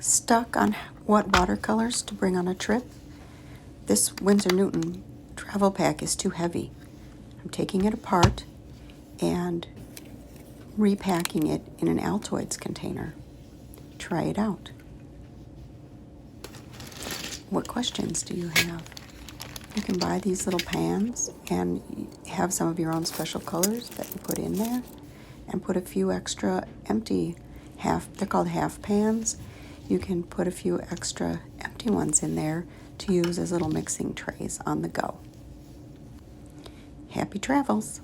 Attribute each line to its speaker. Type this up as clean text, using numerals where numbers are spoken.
Speaker 1: Stuck on what watercolors to bring on a trip? This Winsor Newton travel pack is too heavy. I'm taking it apart and repacking it in an Altoids container. Try it out. What questions do you have? You can buy these little pans and have some of your own special colors that you put in there, and put a few extra empty they're called half pans. You can put a few extra empty ones in there to use as little mixing trays on the go. Happy travels!